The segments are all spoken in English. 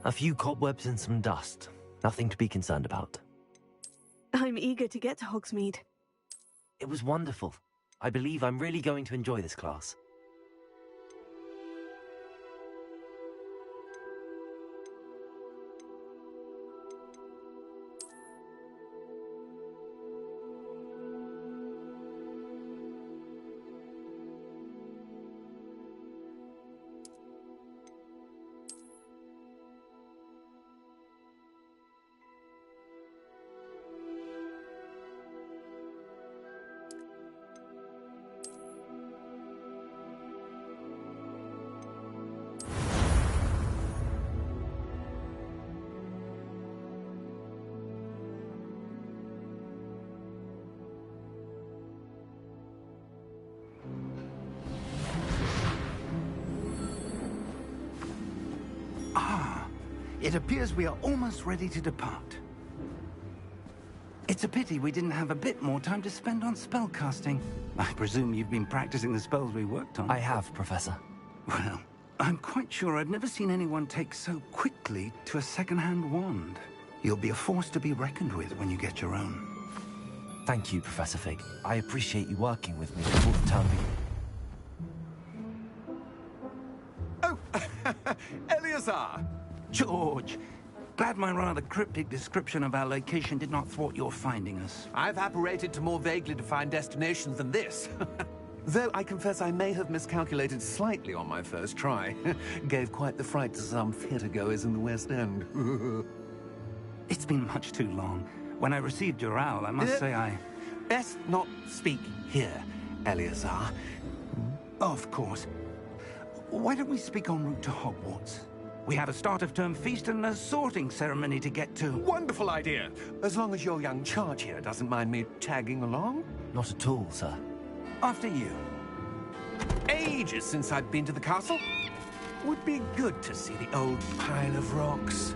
A few cobwebs and some dust. Nothing to be concerned about. I'm eager to get to Hogsmeade. It was wonderful. I believe I'm really going to enjoy this class. It appears we are almost ready to depart. It's a pity we didn't have a bit more time to spend on spellcasting. I presume you've been practicing the spells we worked on. I have, Professor. Well, I'm quite sure I've never seen anyone take so quickly to a second-hand wand. You'll be a force to be reckoned with when you get your own. Thank you, Professor Fig. I appreciate you working with me before the term begins. Oh, Eleazar! George! Glad my rather cryptic description of our location did not thwart your finding us. I've apparated to more vaguely defined destinations than this. Though I confess I may have miscalculated slightly on my first try. Gave quite the fright to some theatre-goers in the West End. It's been much too long. When I received your owl, I must say I... Best not speak here, Eleazar. Of course. Why don't we speak en route to Hogwarts? We have a start-of-term feast and a sorting ceremony to get to. Wonderful idea! As long as your young charge here doesn't mind me tagging along. Not at all, sir. After you. Ages since I've been to the castle. Would be good to see the old pile of rocks.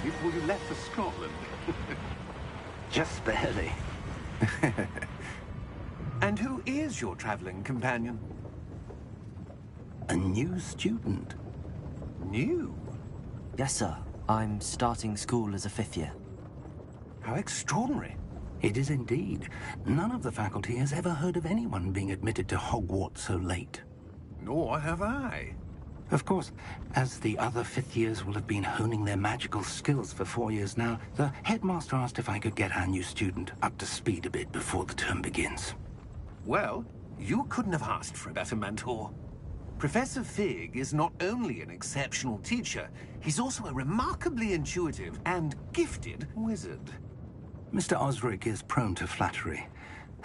Before you left for Scotland. Just barely. And who is your traveling companion? A new student. New? Yes, sir. I'm starting school as a 5th year. How extraordinary. It is indeed. None of the faculty has ever heard of anyone being admitted to Hogwarts so late. Nor have I. Of course, as the other 5th years will have been honing their magical skills for 4 years now, the headmaster asked if I could get our new student up to speed a bit before the term begins. Well, you couldn't have asked for a better mentor. Professor Fig is not only an exceptional teacher, he's also a remarkably intuitive and gifted wizard. Mr. Osric is prone to flattery.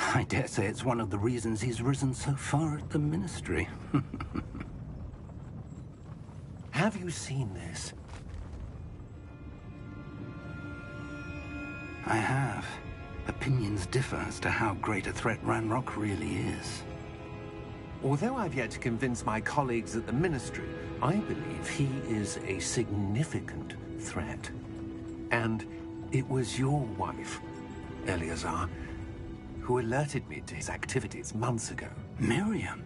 I dare say it's one of the reasons he's risen so far at the Ministry. Have you seen this? I have. Opinions differ as to how great a threat Ranrock really is. Although I've yet to convince my colleagues at the Ministry, I believe he is a significant threat. And it was your wife, Eleazar, who alerted me to his activities months ago. Miriam?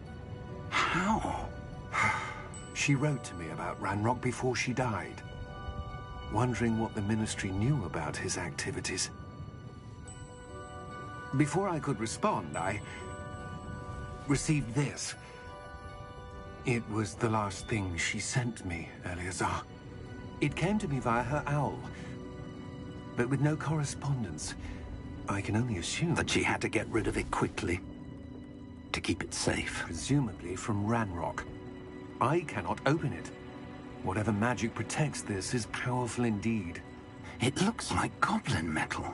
How? She wrote to me about Ranrock before she died, wondering what the Ministry knew about his activities. Before I could respond, I received this. It was the last thing she sent me, Eleazar. It came to me via her owl, but with no correspondence. I can only assume That she had to get rid of it quickly to keep it safe. presumably from Ranrock. I cannot open it. Whatever magic protects this is powerful indeed. It looks like goblin metal.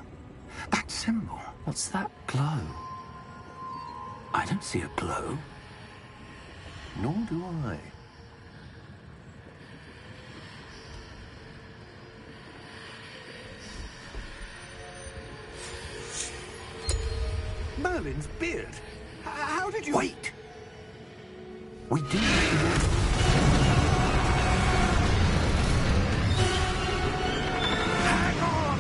That symbol. What's that glow? I don't see a glow. Nor do I. Merlin's beard. How did you... Wait! We do... Hang on!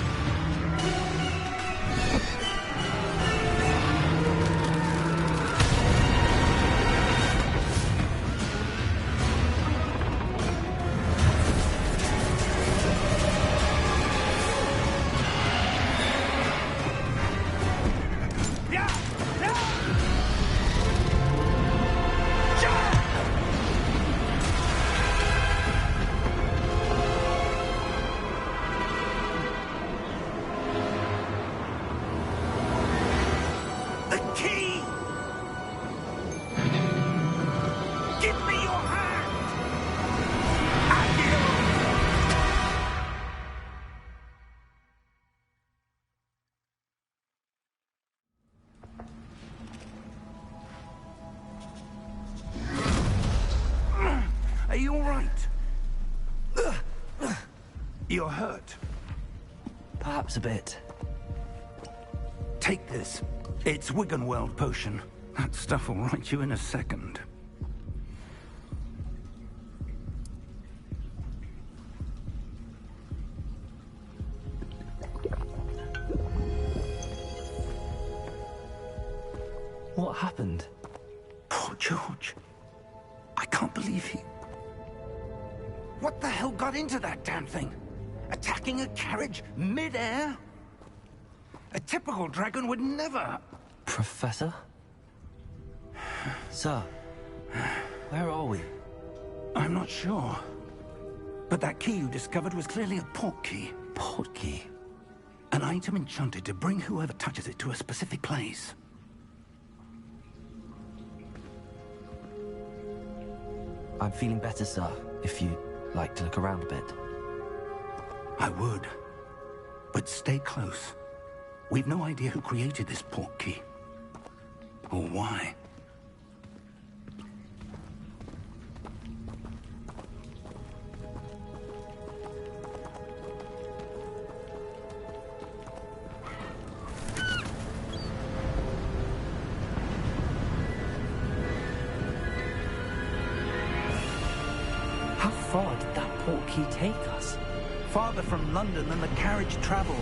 Yeah! Yeah! The key! Give me your hand! Are you all right? You're hurt. Perhaps a bit. Take this. It's Wiggenweld potion. That stuff will right you in a second. What happened? Poor George. I can't believe he... What the hell got into that damn thing? Attacking a carriage mid-air? A typical dragon would never... Professor? Sir, where are we? I'm not sure. But that key you discovered was clearly a port key. Port key? An item enchanted to bring whoever touches it to a specific place. I'm feeling better, sir, if you'd like to look around a bit. I would. But stay close. We've no idea who created this port key. Or why. How far did that port key take us? Farther from London than the carriage traveled.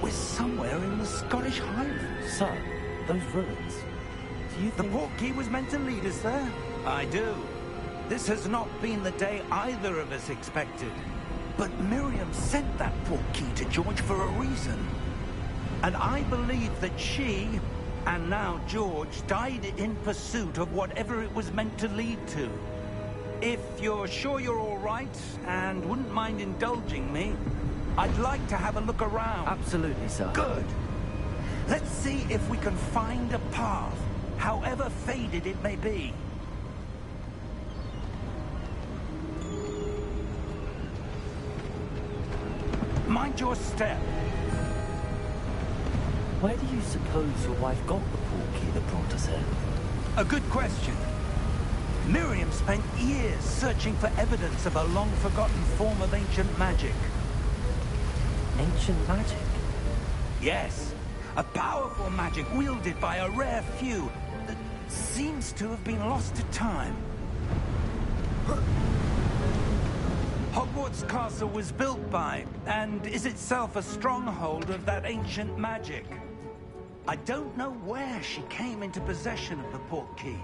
We're somewhere in the Scottish Highlands. Sir, those ruins. Do you The think... port key was meant to lead us there? I do. This has not been the day either of us expected. But Miriam sent that port key to George for a reason. And I believe that she, and now George, died in pursuit of whatever it was meant to lead to. If you're sure you're all right, and wouldn't mind indulging me, I'd like to have a look around. Absolutely, sir. Good. Let's see if we can find a path, however faded it may be. Mind your step. Where do you suppose your wife got the port key that brought us here? A good question. Miriam spent years searching for evidence of a long-forgotten form of ancient magic. Ancient magic? Yes, a powerful magic wielded by a rare few that seems to have been lost to time. Hogwarts Castle was built by, and is itself a stronghold of that ancient magic. I don't know where she came into possession of the port key,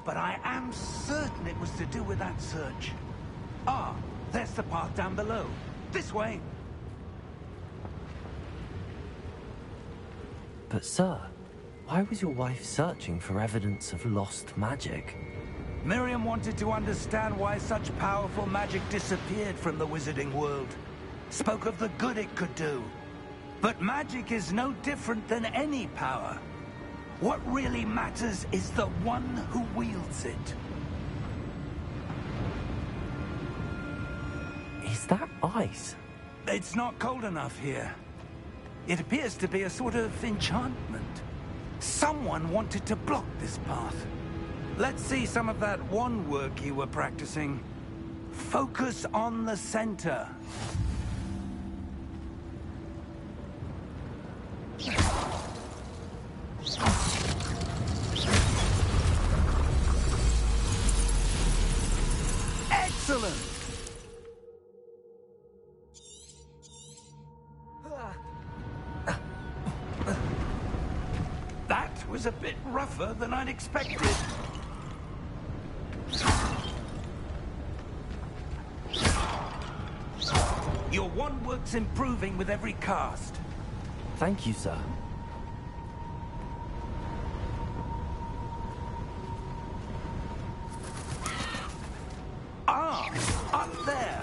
but I am certain it was to do with that search. Ah, there's the path down below. This way. But sir, why was your wife searching for evidence of lost magic? Miriam wanted to understand why such powerful magic disappeared from the wizarding world. Spoke of the good it could do. But magic is no different than any power. What really matters is the one who wields it. Is that ice? It's not cold enough here. It appears to be a sort of enchantment. Someone wanted to block this path. Let's see some of that wand work you were practicing. Focus on the center. Excellent! That was a bit rougher than I'd expected. Your wand work's improving with every cast. Thank you, sir. Ah, up there.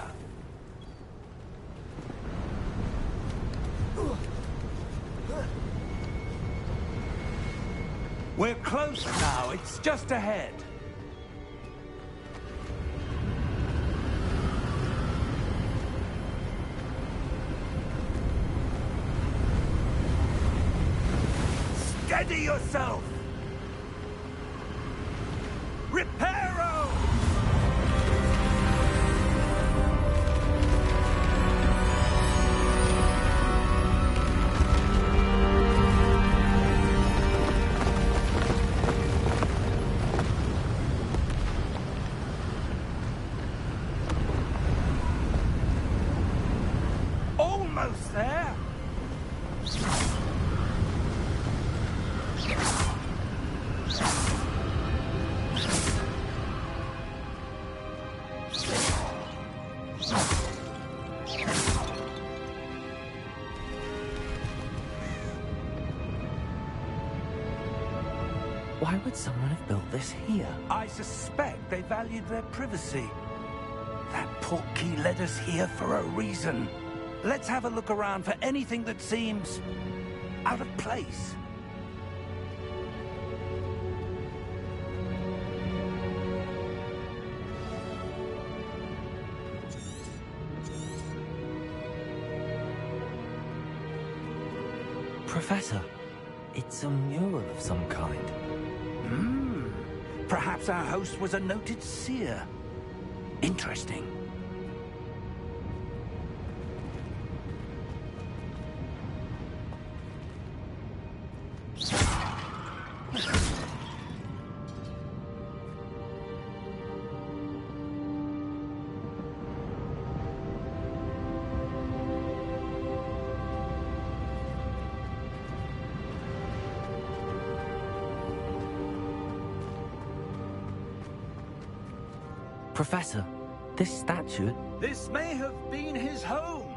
We're close now. It's just ahead. Steady yourself! Reparo! Almost there! Why would someone have built this here? I suspect they valued their privacy. That portkey led us here for a reason. Let's have a look around for anything that seems out of place. Professor, it's a mural of some kind. Perhaps our host was a noted seer. Interesting. Professor, this statue... This may have been his home.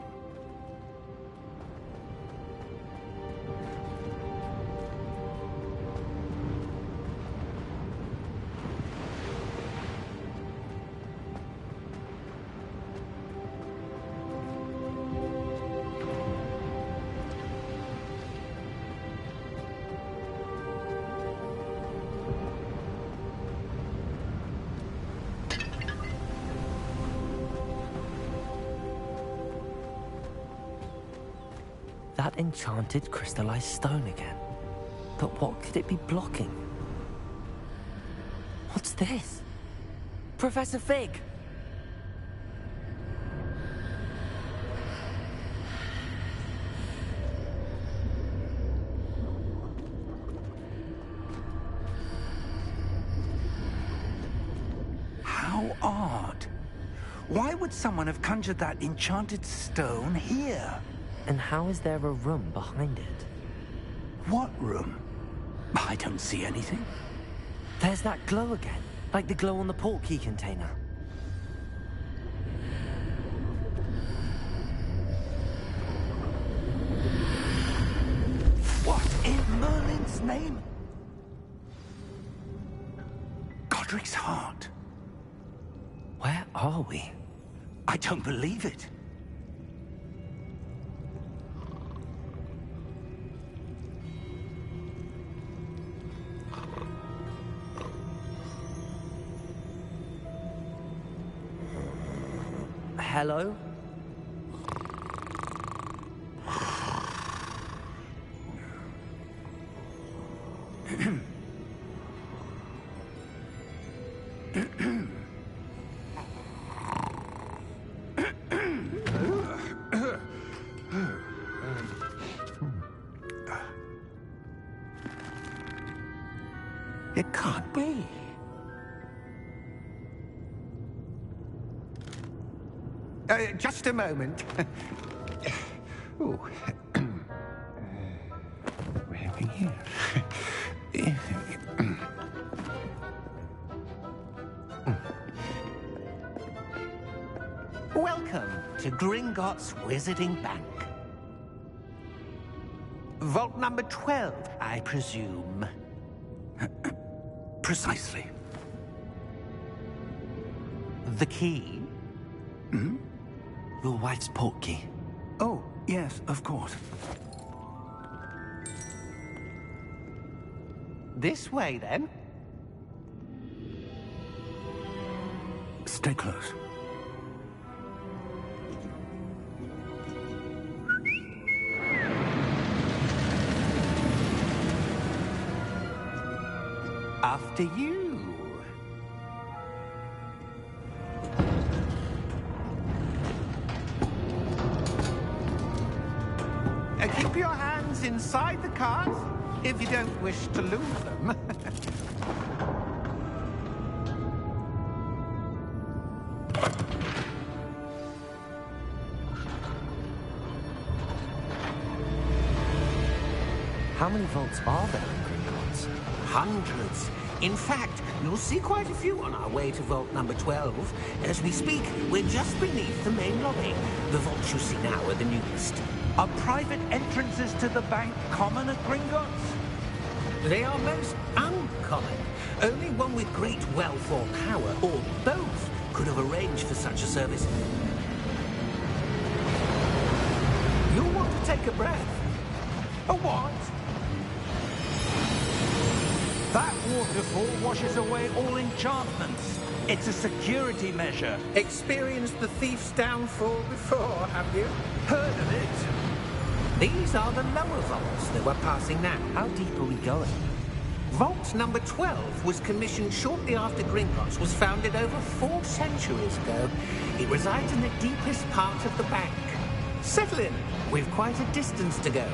That enchanted crystallized stone again. But what could it be blocking? What's this? Professor Fig! How odd. Why would someone have conjured that enchanted stone here? And how is there a room behind it? What room? I don't see anything. There's that glow again, like the glow on the portkey container. What in Cedric's heart. Where are we? I don't believe it. Hello? It can't be. Just a moment. Oh. Where are we here? Welcome to Gringotts Wizarding Bank. Vault number 12, I presume. Precisely. The key? Hmm? Your wife's portkey. Oh, yes, of course. This way, then. Stay close. After you. Keep your hands inside the cart if you don't wish to lose them. How many vaults are there in Gringotts? Hundreds. In fact, you'll see quite a few on our way to vault number 12. As we speak, we're just beneath the main lobby. The vaults you see now are the newest. Are private entrances to the bank common at Gringotts? They are most uncommon. Only one with great wealth or power, or both, could have arranged for such a service. You'll want to take a breath. A what? That waterfall washes away all enchantments. It's a security measure. Experienced the thief's downfall before, have you? Heard of it? These are the lower vaults that we're passing now. How deep are we going? Vault number 12 was commissioned shortly after Gringotts was founded over 4 centuries ago. It resides in the deepest part of the bank. Settle in. We've quite a distance to go.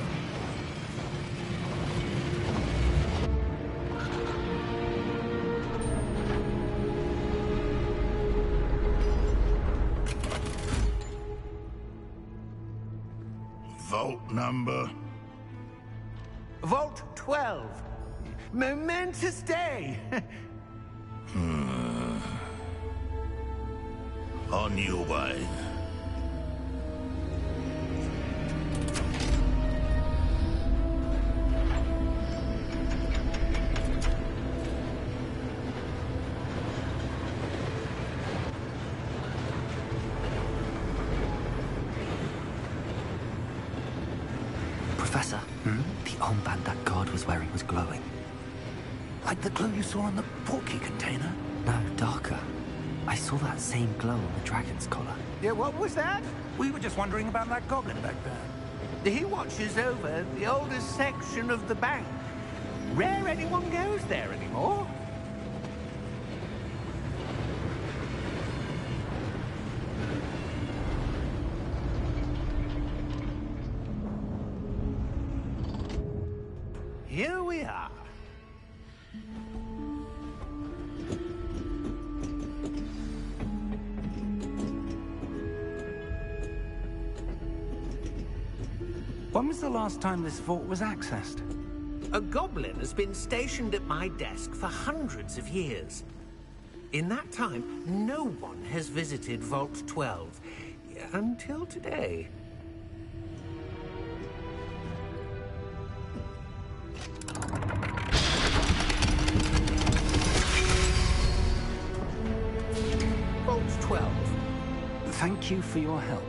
Vault number? Vault 12. Momentous day. On your way. Professor, the armband that guard was wearing was glowing. Like the glow you saw on the portkey container? No, darker. I saw that same glow on the dragon's collar. Yeah, what was that? We were just wondering about that goblin back there. He watches over the oldest section of the bank. Rare anyone goes there anymore. Here we are. When was the last time this vault was accessed? A goblin has been stationed at my desk for hundreds of years. In that time, no one has visited Vault 12. Until today. Thank you for your help.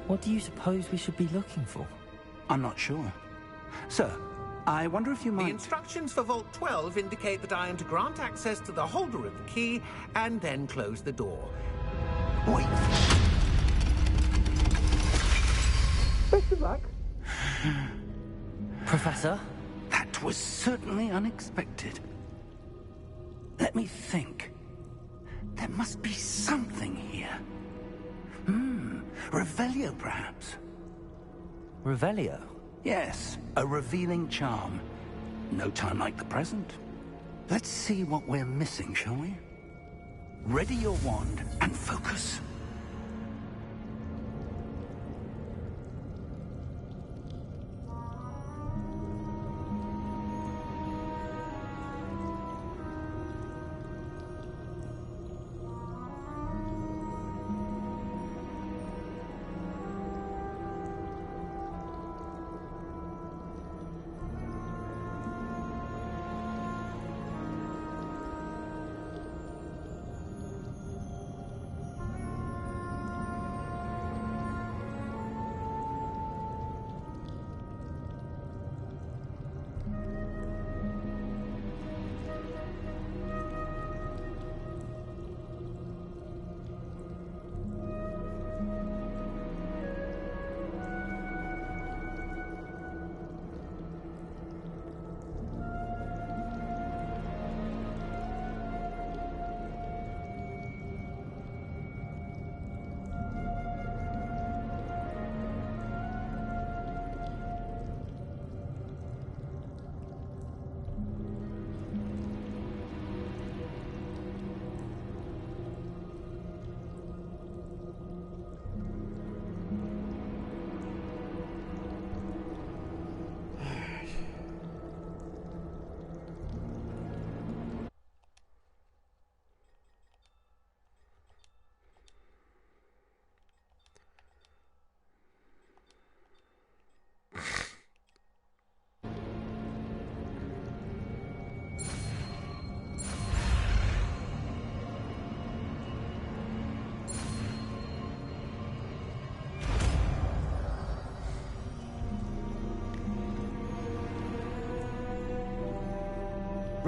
What do you suppose we should be looking for? I'm not sure. Sir, I wonder if you might... The instructions for Vault 12 indicate that I am to grant access to the holder of the key and then close the door. Wait. Best of luck. Professor? That was certainly unexpected. Let me think. There must be something here. Revelio, perhaps? Revelio? Yes, a revealing charm. No time like the present. Let's see what we're missing, shall we? Ready your wand and focus.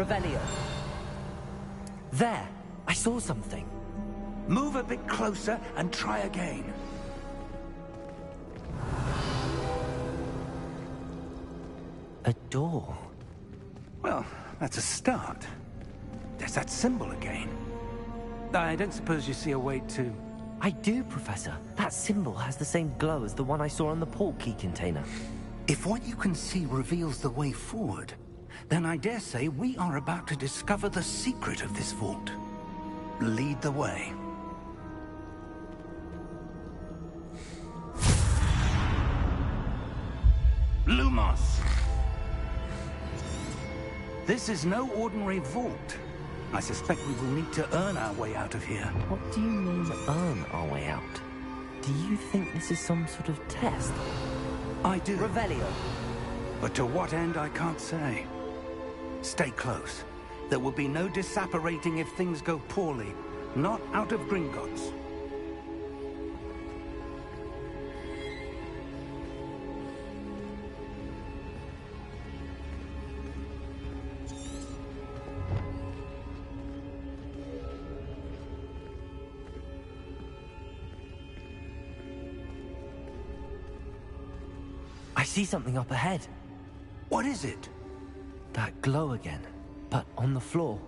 Revelio. There! I saw something. Move a bit closer and try again. A door. Well, that's a start. There's that symbol again. I don't suppose you see a way to... I do, Professor. That symbol has the same glow as the one I saw on the port key container. If what you can see reveals the way forward, then I dare say we are about to discover the secret of this vault. Lead the way. Lumos! This is no ordinary vault. I suspect we will need to earn our way out of here. What do you mean, earn our way out? Do you think this is some sort of test? I do. Revelio. But to what end, I can't say. Stay close. There will be no disapparating if things go poorly. Not out of Gringotts. I see something up ahead. What is it? That glow again, but on the floor.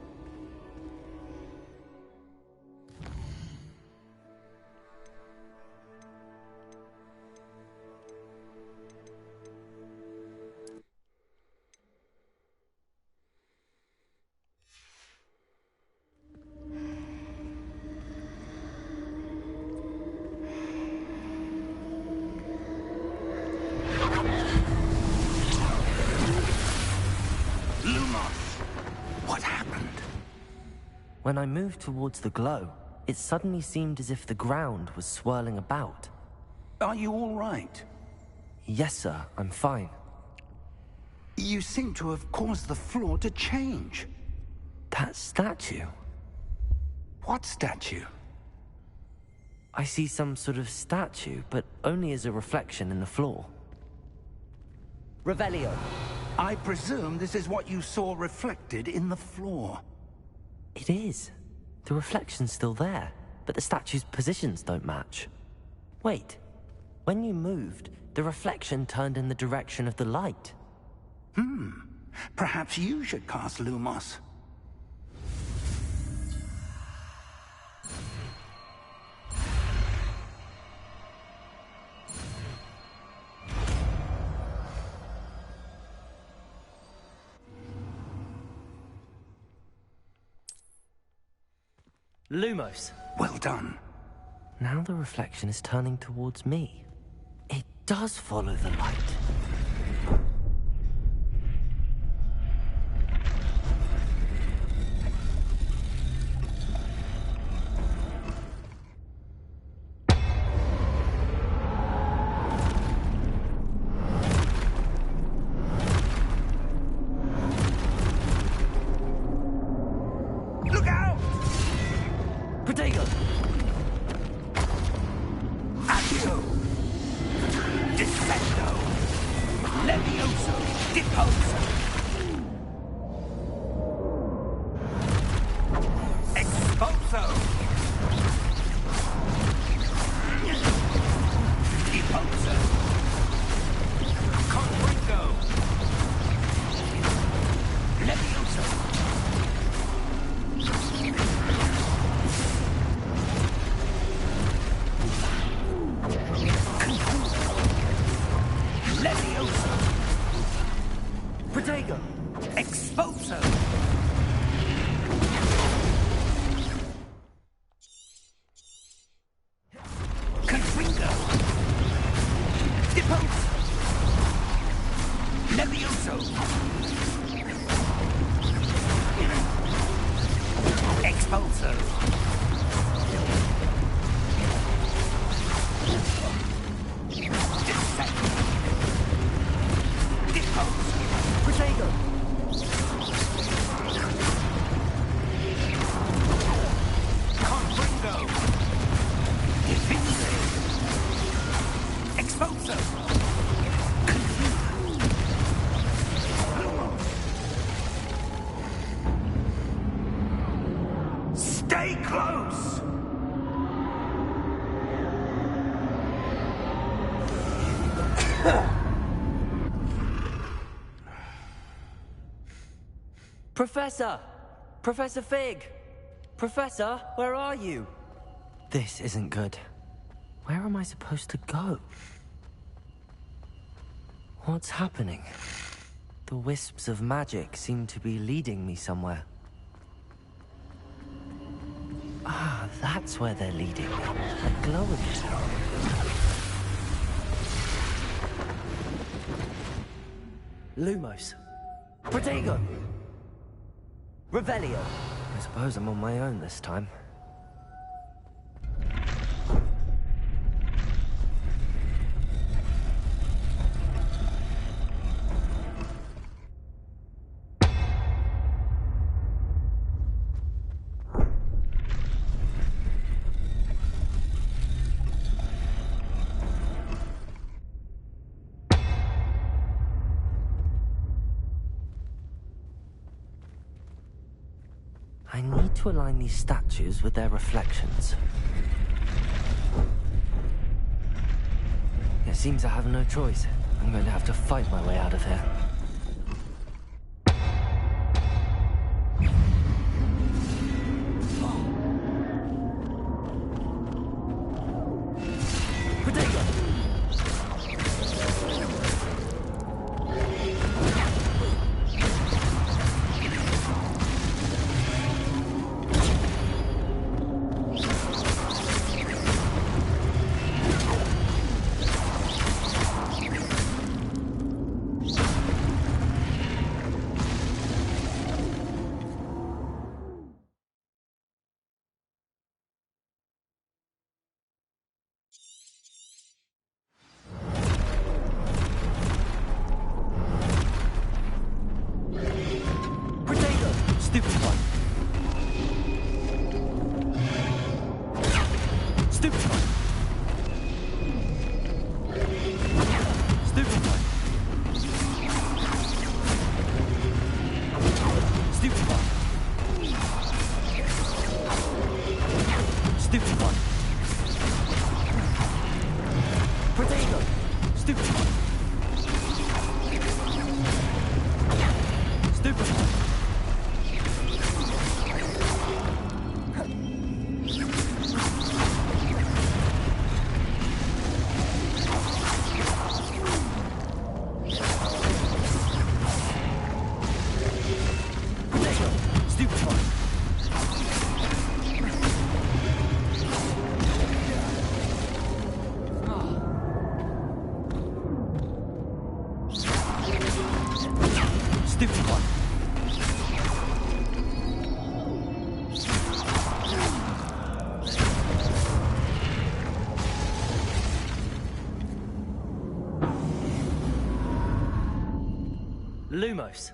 When I moved towards the glow, it suddenly seemed as if the ground was swirling about. Are you all right? Yes, sir, I'm fine. You seem to have caused the floor to change. That statue? What statue? I see some sort of statue, but only as a reflection in the floor. Revelio. I presume this is what you saw reflected in the floor. It is. The reflection's still there, but the statue's positions don't match. Wait. When you moved, the reflection turned in the direction of the light. Perhaps you should cast Lumos. Lumos. Well done. Now the reflection is turning towards me. It does follow the light. Look out! Protego! Accio! Descendo! Levioso! Deposo! Exposo! Deposo! Confringo! Levioso! Levioso! Protego! Exposo! Confringo! Deposo! Levioso! Expulso! Descendo! Deposo! Protego! Confringo! Defense! Expulso! Stay close! Professor! Professor Fig! Professor, where are you? This isn't good. Where am I supposed to go? What's happening? The wisps of magic seem to be leading me somewhere. Ah, that's where they're leading me. A glowing tower. Lumos. Protego! Revelio. I suppose I'm on my own this time. I need to align these statues with their reflections. It seems I have no choice. I'm going to have to fight my way out of here. Stupid one. Stupid one. Lumos.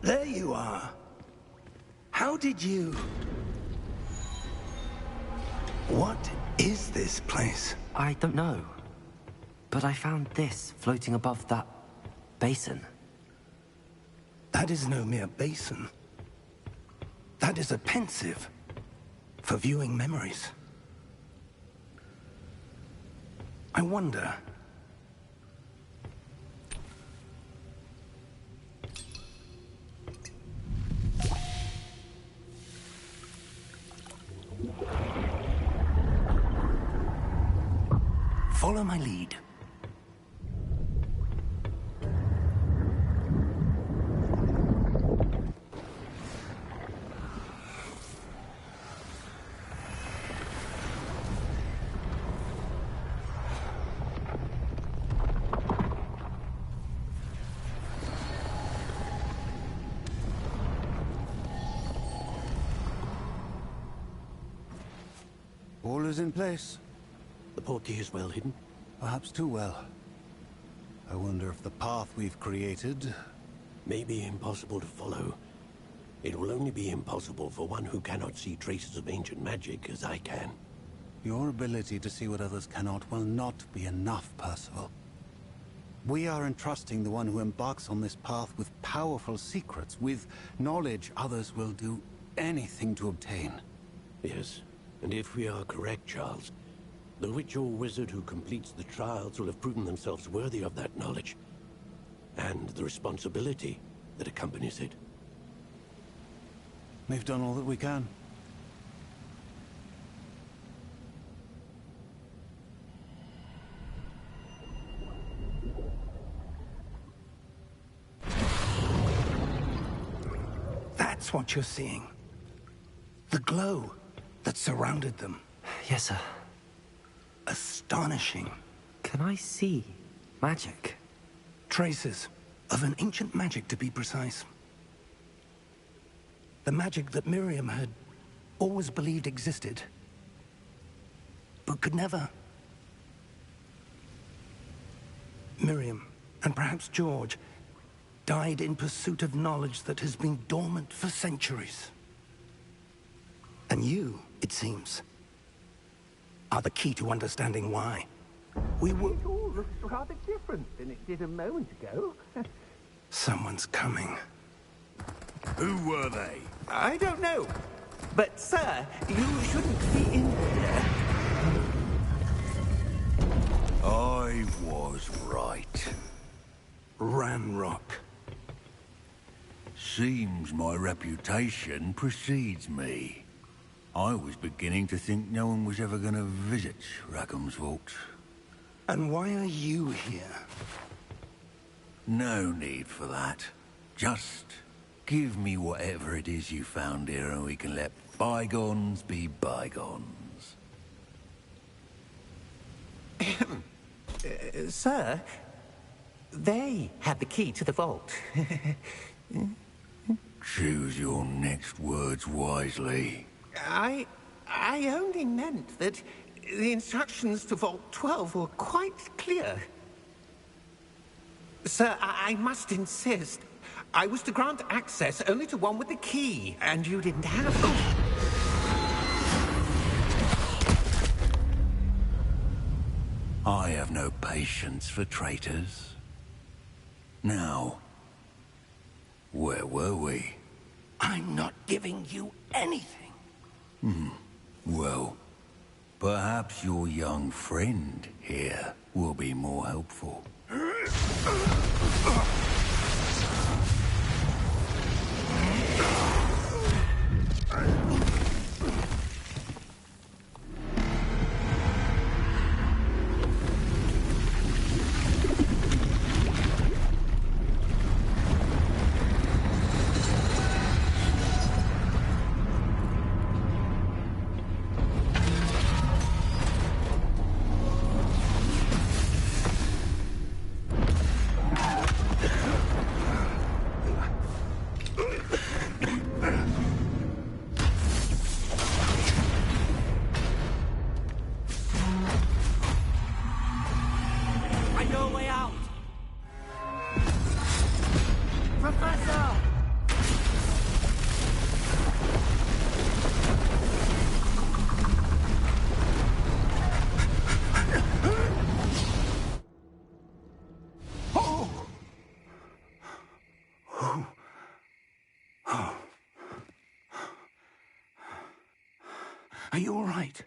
There you are. How did you... What is this place? I don't know. But I found this floating above that basin. That is no mere basin. That is a pensive for viewing memories. I wonder... Follow my lead. All is in place. The portkey is well hidden? Perhaps too well. I wonder if the path we've created... May be impossible to follow. It will only be impossible for one who cannot see traces of ancient magic as I can. Your ability to see what others cannot will not be enough, Percival. We are entrusting the one who embarks on this path with powerful secrets, with knowledge others will do anything to obtain. Yes, and if we are correct, Charles, the witch or wizard who completes the trials will have proven themselves worthy of that knowledge, and the responsibility that accompanies it. We've done all that we can. That's what you're seeing. The glow that surrounded them. Yes, sir. Astonishing. Can I see magic? Traces of an ancient magic, to be precise. The magic that Miriam had always believed existed, but could never. Miriam, and perhaps George, died in pursuit of knowledge that has been dormant for centuries. And you, it seems, are the key to understanding why. We will... It all looks rather different than it did a moment ago. Someone's coming. Who were they? I don't know. But, sir, you shouldn't be in here. I was right. Ranrock. Seems my reputation precedes me. I was beginning to think no one was ever going to visit Rackham's vault. And why are you here? No need for that. Just give me whatever it is you found here and we can let bygones be bygones. Sir, they had the key to the vault. Choose your next words wisely. I only meant that the instructions to Vault 12 were quite clear. Sir, I must insist. I was to grant access only to one with the key, and you didn't have it. I have no patience for traitors. Now, where were we? I'm not giving you anything. Well, perhaps your young friend here will be more helpful. Find your way out! Professor! Are you all right?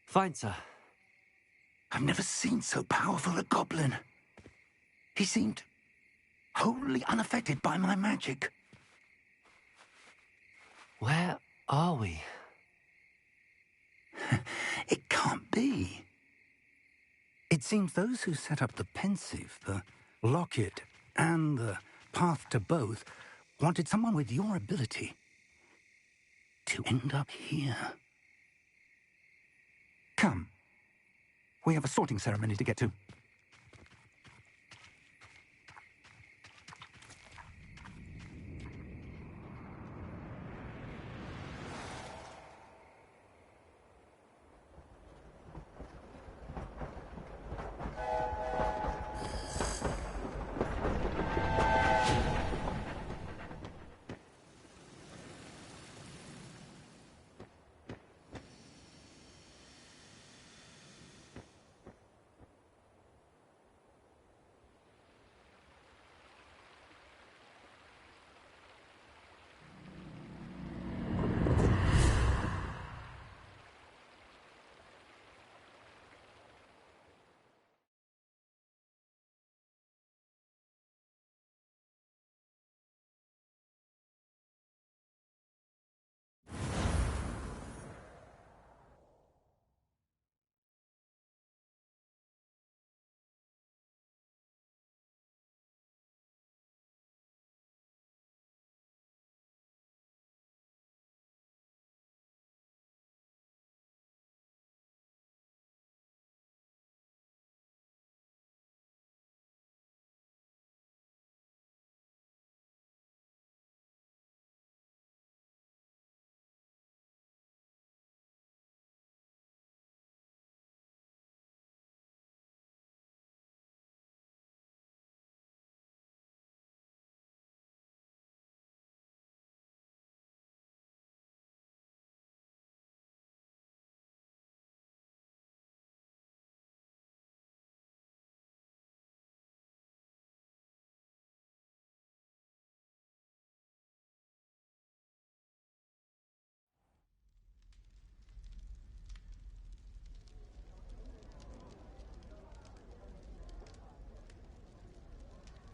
Fine, sir. I've never seen so powerful a goblin. He seemed wholly unaffected by my magic. Where are we? It can't be. It seems those who set up the pensive, the locket, and the path to both wanted someone with your ability to end up here. Come. We have a sorting ceremony to get to.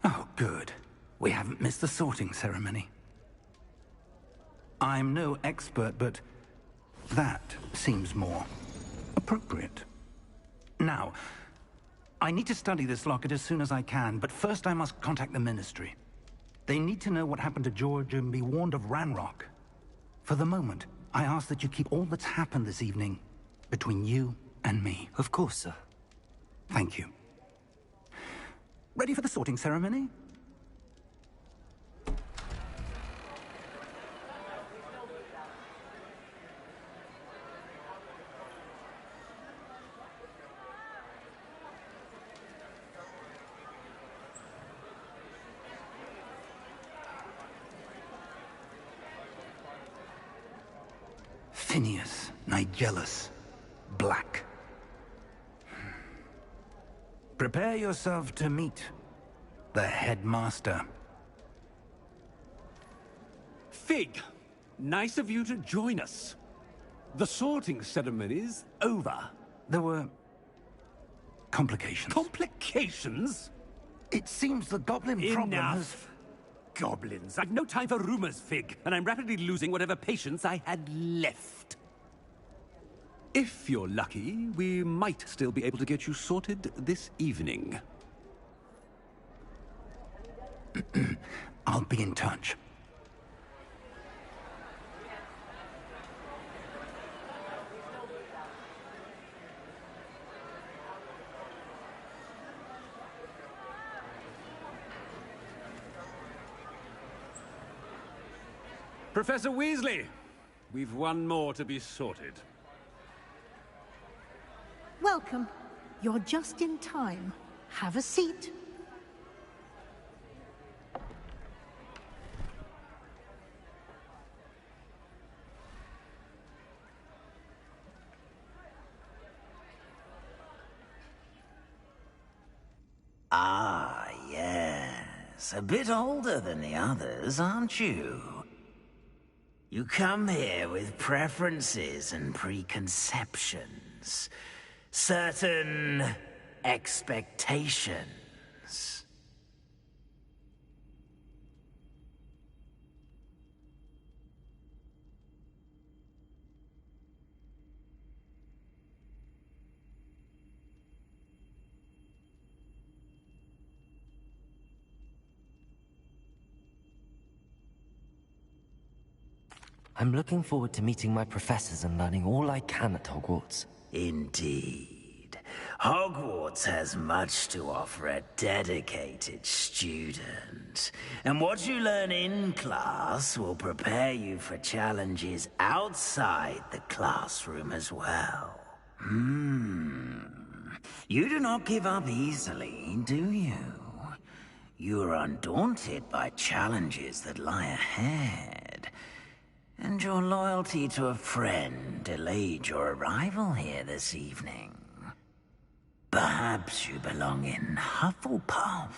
Oh, good. we haven't missed the sorting ceremony. I'm no expert, but that seems more appropriate. Now, I need to study this locket as soon as I can, but first I must contact the Ministry. They need to know what happened to George and be warned of Ranrock. For the moment, I ask that you keep all that's happened this evening between you and me. Of course, sir. Thank you. Ready for the sorting ceremony? Phineas, Nigellus, Black. Prepare yourself to meet the headmaster. Fig, nice of you to join us. The sorting ceremony's over. There were complications. Complications? It seems the goblin problem has... Enough. Goblins. I've no time for rumors, Fig, and I'm rapidly losing whatever patience I had left. If you're lucky, we might still be able to get you sorted this evening. I'll be in touch. Professor Weasley, we've one more to be sorted. Welcome. You're just in time. Have a seat. Ah, yes. A bit older than the others, aren't you? You come here with preferences and preconceptions. Certain expectations. I'm looking forward to meeting my professors and learning all I can at Hogwarts. Indeed. Hogwarts has much to offer a dedicated student. And what you learn in class will prepare you for challenges outside the classroom as well. You do not give up easily, do you? You are undaunted by challenges that lie ahead. And your loyalty to a friend delayed your arrival here this evening. Perhaps you belong in Hufflepuff.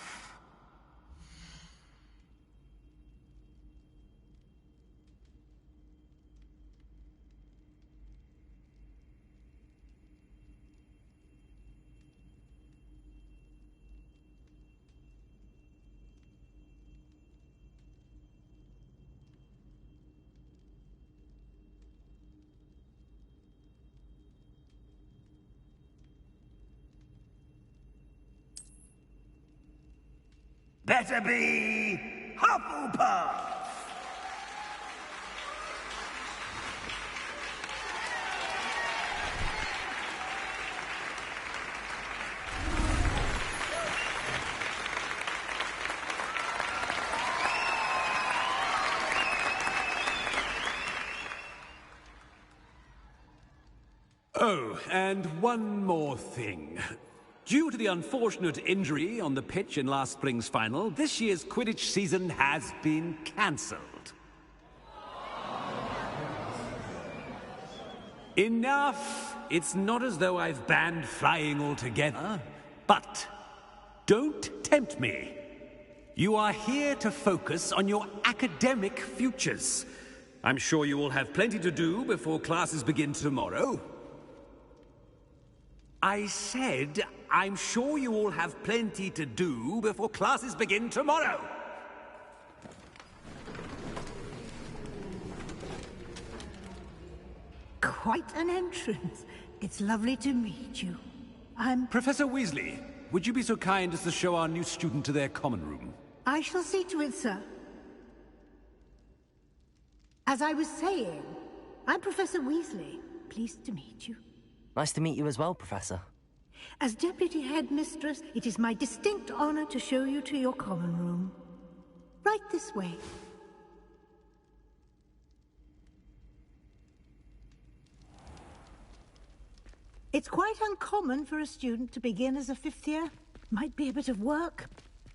Better be Hufflepuff! Oh, and one more thing. Due to the unfortunate injury on the pitch in last spring's final, this year's Quidditch season has been cancelled. Enough! It's not as though I've banned flying altogether, but don't tempt me. You are here to focus on your academic futures. I'm sure you will have plenty to do before classes begin tomorrow. I said, I'm sure you all have plenty to do before classes begin tomorrow. quite an entrance. It's lovely to meet you. Professor Weasley, would you be so kind as to show our new student to their common room? I shall see to it, sir. As I was saying, I'm Professor Weasley. Pleased to meet you. Nice to meet you as well, Professor. As Deputy Headmistress, it is my distinct honor to show you to your common room. Right this way. It's quite uncommon for a student to begin as a fifth year. Might be a bit of work,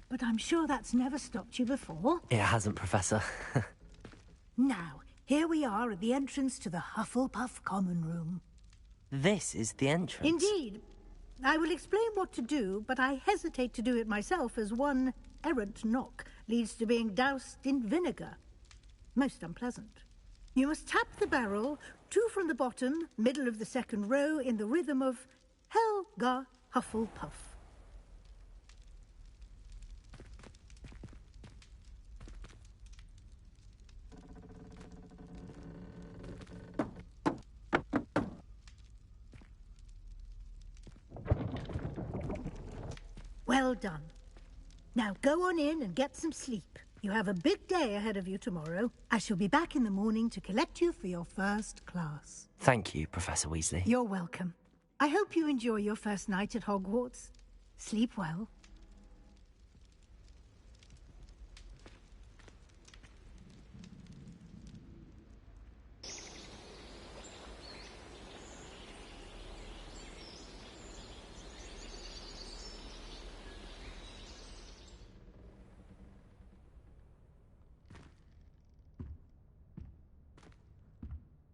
but I'm sure that's never stopped you before. It hasn't, Professor. Now, here we are at the entrance to the Hufflepuff common room. This is the entrance? Indeed. I will explain what to do, but I hesitate to do it myself as one errant knock leads to being doused in vinegar. Most unpleasant. You must tap the barrel, 2 from the bottom, middle of the second row, in the rhythm of Helga Hufflepuff. Well done. Now go on in and get some sleep. You have a big day ahead of you tomorrow. I shall be back in the morning to collect you for your first class. Thank you, Professor Weasley. You're welcome. I hope you enjoy your first night at Hogwarts. Sleep well.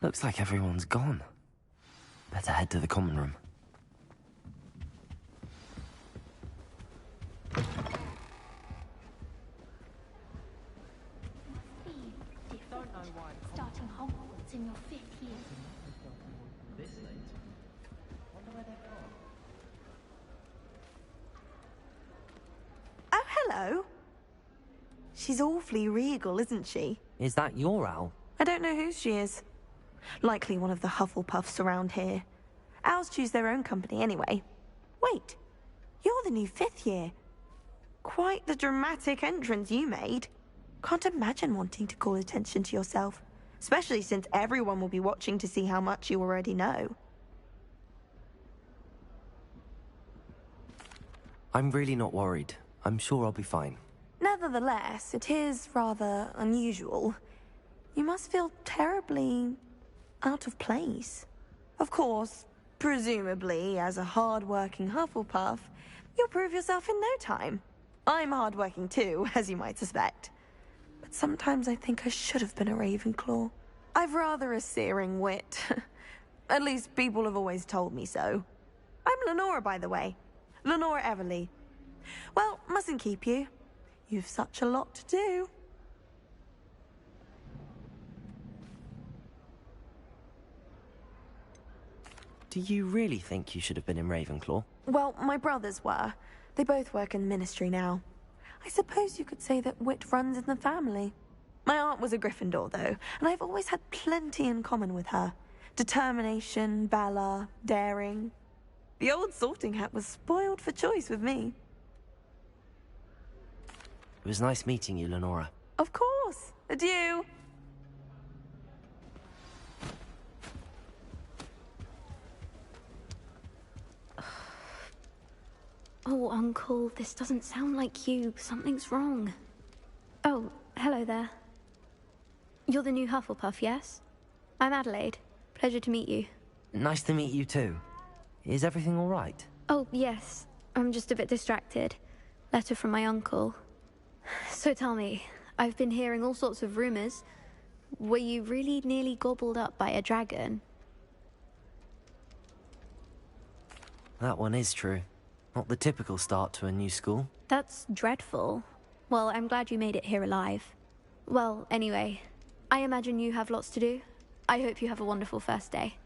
Looks like everyone's gone. Better head to the common room. Starting Hogwarts in your 5th year. This late? Wonder where they're gone. Oh, hello. She's awfully regal, isn't she? Is that your owl? I don't know who she is. Likely one of the Hufflepuffs around here. Owls choose their own company anyway. Wait, you're the new 5th year. Quite the dramatic entrance you made. Can't imagine wanting to call attention to yourself, especially since everyone will be watching to see how much you already know. I'm really not worried. I'm sure I'll be fine. Nevertheless, it is rather unusual. You must feel terribly out of place. Of course, presumably, as a hard-working Hufflepuff, you'll prove yourself in no time. I'm hard-working too, as you might suspect. But sometimes I think I should have been a Ravenclaw. I've rather a searing wit. At least people have always told me so. I'm Lenora, by the way. Lenora Everly. Well, mustn't keep you. You've such a lot to do. Do you really think you should have been in Ravenclaw? Well, my brothers were. They both work in the ministry now. I suppose you could say that wit runs in the family. My aunt was a Gryffindor, though, and I've always had plenty in common with her. Determination, valor, daring. The old sorting hat was spoiled for choice with me. It was nice meeting you, Lenora. Of course. Adieu. Oh, Uncle, this doesn't sound like you. Something's wrong. Oh, hello there. You're the new Hufflepuff, yes? I'm Adelaide. Pleasure to meet you. Nice to meet you too. Is everything all right? Oh, yes. I'm just a bit distracted. Letter from my uncle. So tell me, I've been hearing all sorts of rumors. Were you really nearly gobbled up by a dragon? That one is true. Not the typical start to a new school. That's dreadful. Well, I'm glad you made it here alive. Well, anyway, I imagine you have lots to do. I hope you have a wonderful first day.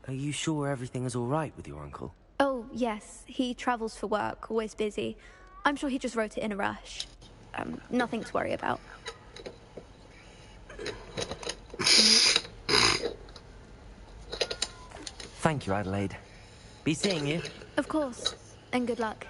Are you sure everything is all right with your uncle? Oh, yes. He travels for work, always busy. I'm sure he just wrote it in a rush. Nothing to worry about. Thank you, Adelaide. Be seeing you. Of course. And good luck.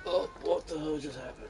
Oh, what the hell just happened?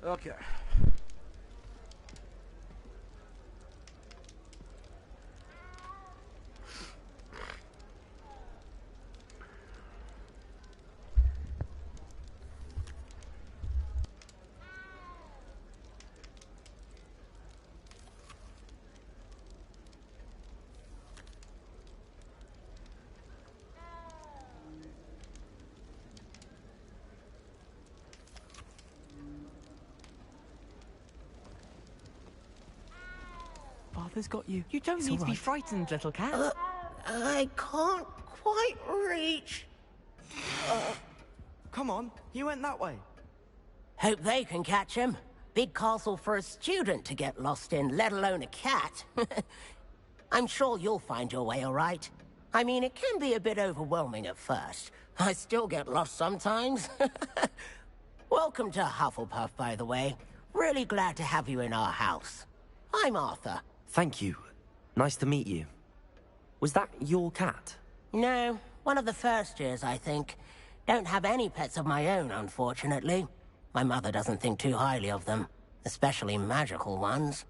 Okay. Father's got you. You don't It's need all to be right. frightened, little cat. I can't quite reach. Come on, you went that way. Hope they can catch him. Big castle for a student to get lost in, let alone a cat. I'm sure you'll find your way all right. I mean, it can be a bit overwhelming at first. I still get lost sometimes. Welcome to Hufflepuff, by the way. Really glad to have you in our house. I'm Arthur. Thank you. Nice to meet you. Was that your cat? No, one of the first years, I think. Don't have any pets of my own, unfortunately. My mother doesn't think too highly of them, especially magical ones.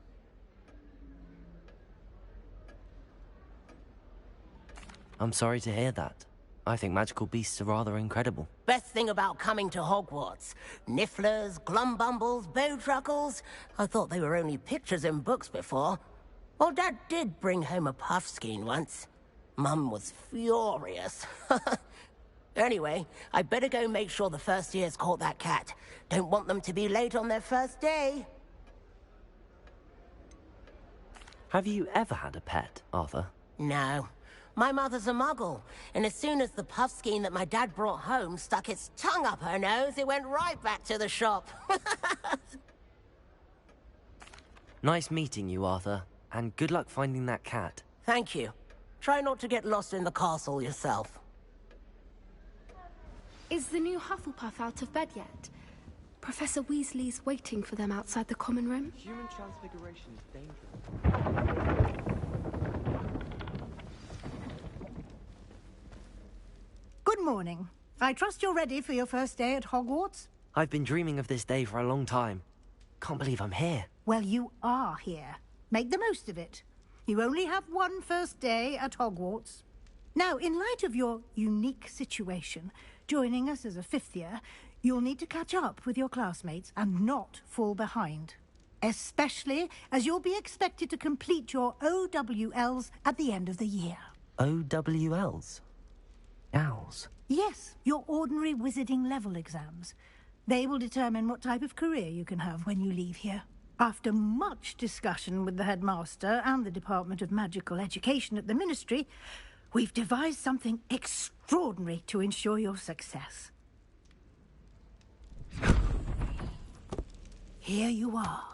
I'm sorry to hear that. I think magical beasts are rather incredible. Best thing about coming to Hogwarts. Nifflers, glumbumbles, bowtruckles. I thought they were only pictures in books before. Well, Dad did bring home a puffskein once. Mum was furious. Anyway, I'd better go make sure the first years caught that cat. Don't want them to be late on their first day. Have you ever had a pet, Arthur? No. My mother's a muggle, and as soon as the puffskein that my dad brought home stuck its tongue up her nose, it went right back to the shop. Nice meeting you, Arthur, and good luck finding that cat. Thank you. Try not to get lost in the castle yourself. Is the new Hufflepuff out of bed yet? Professor Weasley's waiting for them outside the common room. Human transfiguration is dangerous. Good morning. I trust you're ready for your first day at Hogwarts? I've been dreaming of this day for a long time. Can't believe I'm here. Well, you are here. Make the most of it. You only have one first day at Hogwarts. Now, in light of your unique situation, joining us as a fifth year, you'll need to catch up with your classmates and not fall behind. Especially as you'll be expected to complete your OWLs at the end of the year. OWLs? Owls? Yes, your ordinary wizarding level exams. They will determine what type of career you can have when you leave here. After much discussion with the headmaster and the Department of Magical Education at the Ministry, we've devised something extraordinary to ensure your success. Here you are.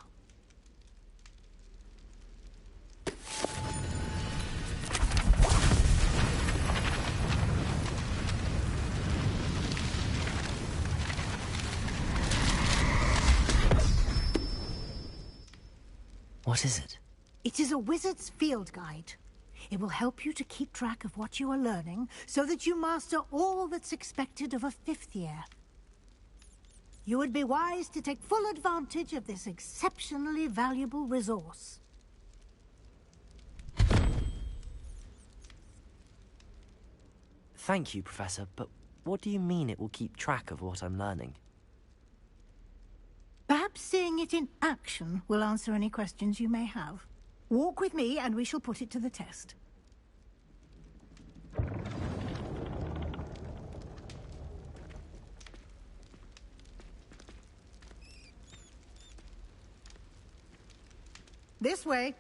What is it? It is a wizard's field guide. It will help you to keep track of what you are learning so that you master all that's expected of a fifth year. You would be wise to take full advantage of this exceptionally valuable resource. Thank you, Professor, but what do you mean it will keep track of what I'm learning? Perhaps seeing it in action will answer any questions you may have. Walk with me and we shall put it to the test. This way.